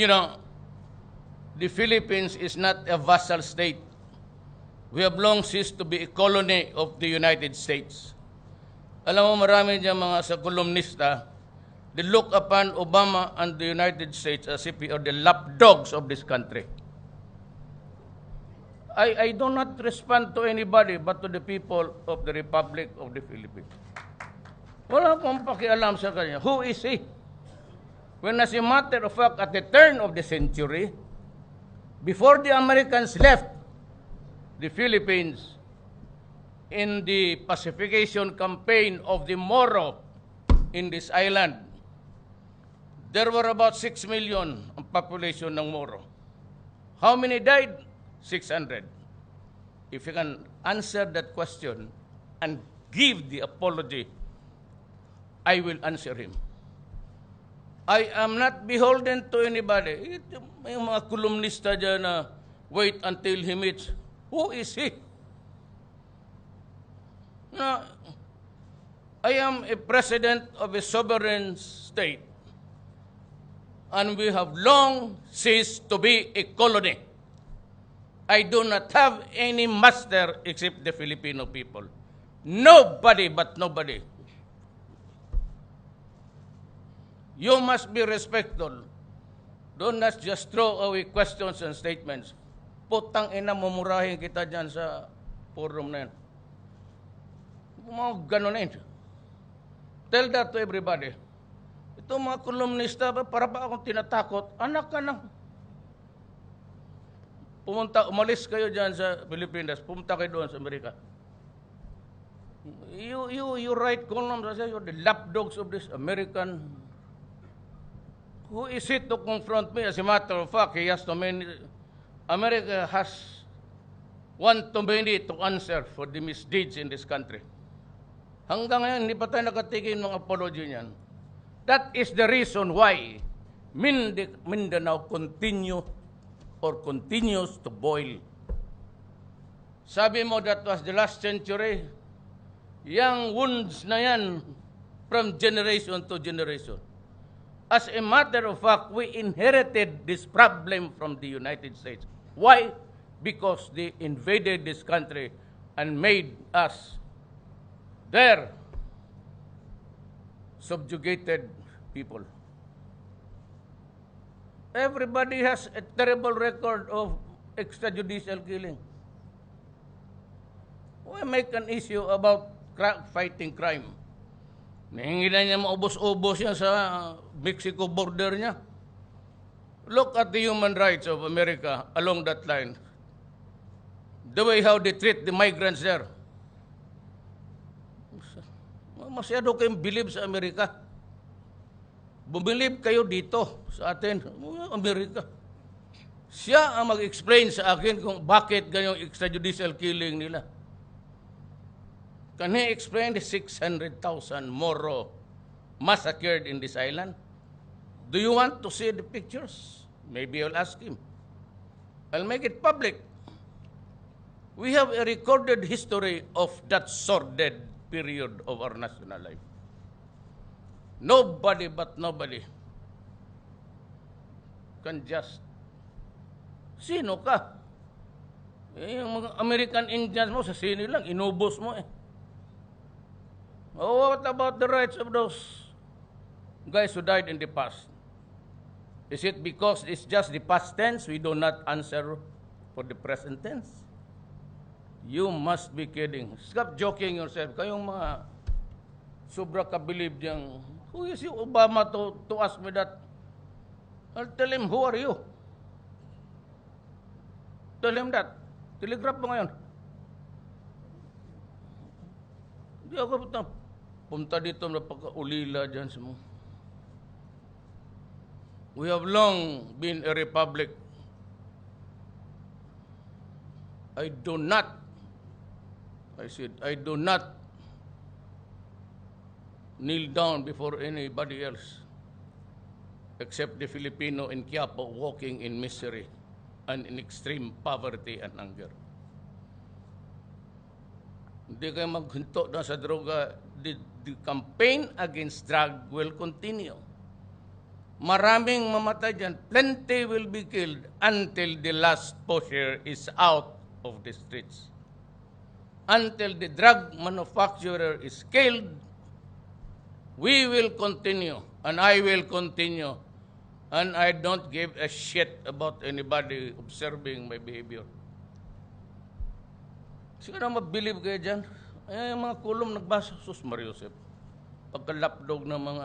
You know, the Philippines is not a vassal state. We have long ceased to be a colony of the United States. Alam mo, marami dyan mga sa kolumnista, they look upon Obama and the United States as if we are the lapdogs of this country. I do not respond to anybody but to the people of the Republic of the Philippines. Wala akong pakialam sa kanya. Who is he? When as a matter of fact, at the turn of the century, before the Americans left the Philippines in the pacification campaign of the Moro in this island, there were about 6 million ang population ng Moro. How many died? 600. If you can answer that question and give the apology, I will answer him. I am not beholden to anybody. May mga kolumnista dyan na wait until he meets. Who is he? No, I am a president of a sovereign state, and we have long ceased to be a colony. I do not have any master except the Filipino people. Nobody but nobody. You must be respectful. Do not just throw away questions and statements. Putang ina, mumurahin kita dyan sa forum na yan. Mga gano'n na yun. Tell that to everybody. Ito mga kolumnista, para ba akong tinatakot? Anak ka na. Umalis kayo dyan sa Pilipinas. Pumunta kayo doon sa Amerika. You write columns, you're the lapdogs of this American. Who is it to confront me? As a matter of fact, he has too many. America has one too many to answer for the misdeeds in this country. Hanggang ngayon, hindi pa tayo nakatigil ng apology niyan. That is the reason why Mindanao continues to boil. Sabi mo, that was the last century. Yang wounds na yan from generation to generation. As a matter of fact, we inherited this problem from the United States. Why? Because they invaded this country and made us their subjugated people. Everybody has a terrible record of extrajudicial killing. We make an issue about fighting crime. Nahingi na niya maubos-ubos yan sa Mexico border niya. Look at the human rights of America along that line. The way how they treat the migrants there. Masyado kayong believe sa Amerika. Bumilib kayo dito sa atin, Amerika. Siya ang mag-explain sa akin kung bakit ganyang extrajudicial killing nila. Can he explain the 600,000 Moro massacred in this island? Do you want to see the pictures? Maybe I'll ask him. I'll make it public. We have a recorded history of that sordid period of our national life. Nobody but nobody can just... Sino ka? Yung mga American Indians mo, sa sino lang, inubos mo eh. Oh, what about the rights of those guys who died in the past? Is it because it's just the past tense, we do not answer for the present tense? You must be kidding. Stop joking yourself. Kayong mga sobra ka-believe diyang, who is you, Obama, to ask me that? I'll tell him, who are you? Tell him that. Telegraph mo ngayon. Hindi ako punta dito na pagkaulila dyan sa mga. We have long been a republic. I do not kneel down before anybody else except the Filipino in Quiapo walking in misery and in extreme poverty and hunger. Hindi kayo maghinto na sa droga. The campaign against drug will continue. Maraming mamatay dyan. Plenty will be killed until the last poacher is out of the streets. Until the drug manufacturer is killed, we will continue, and I will continue, and I don't give a shit about anybody observing my behavior. Siguro mabilib kayo dyan. Yung mga kulong nagbasa, Sus Mariosep. Pagkalapdog ng mga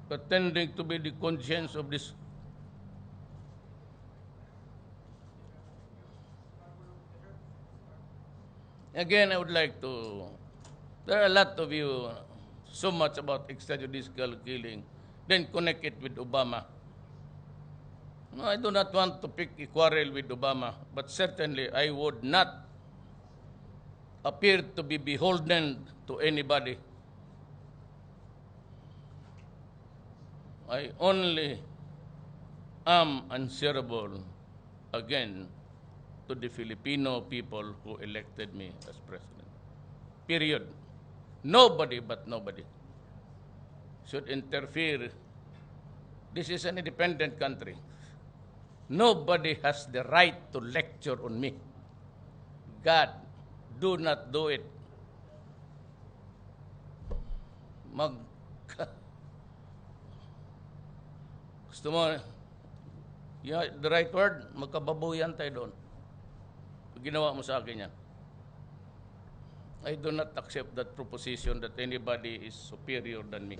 pretending to be the conscience of this. Again, I would like to, there are a lot of you, so much about extrajudicial killing, then connect it with Obama. No, I do not want to pick a quarrel with Obama, but certainly I would not appear to be beholden to anybody. I only am answerable again to the Filipino people who elected me as president. Period. Nobody but nobody should interfere. This is an independent country. Nobody has the right to lecture on me. God, do not do it. Gusto mo, yeah, the right word, magkababuyan tayo doon. Ginawa mo sa akin yan. I do not accept that proposition that anybody is superior than me.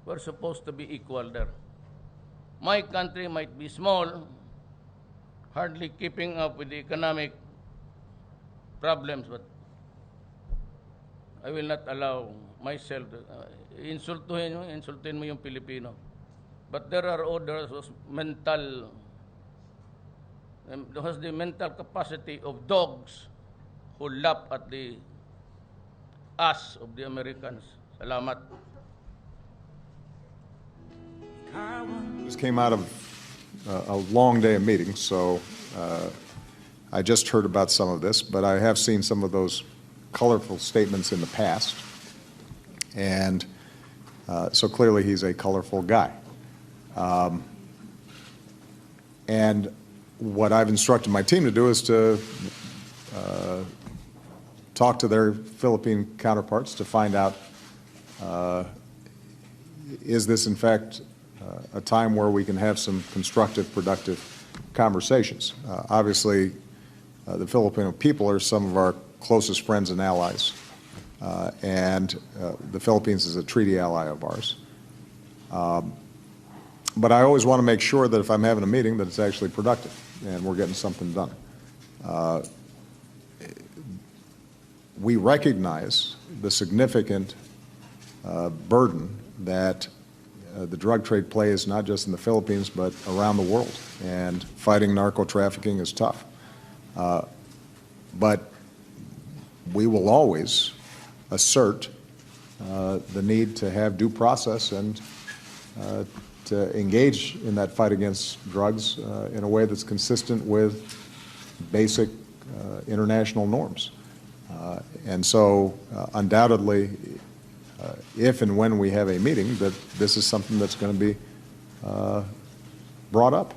We're supposed to be equal there. My country might be small, hardly keeping up with the economic problems, but I will not allow myself to insultuhin mo yung Pilipino. But there are others who has the mental capacity of dogs who laugh at the ass of the Americans. Salamat. Just came out of a long day of meetings, so I just heard about some of this, but I have seen some of those colorful statements in the past, and so clearly he's a colorful guy. And what I've instructed my team to do is to talk to their Philippine counterparts to find out, is this in fact a time where we can have some constructive, productive conversations? Obviously, the Filipino people are some of our closest friends and allies, and the Philippines is a treaty ally of ours. But I always want to make sure that if I'm having a meeting that it's actually productive and we're getting something done. We recognize the significant burden that the drug trade plays not just in the Philippines but around the world, and fighting narco trafficking is tough. But we will always assert the need to have due process and to engage in that fight against drugs in a way that's consistent with basic international norms. And so undoubtedly, if and when we have a meeting, that this is something that's going to be brought up.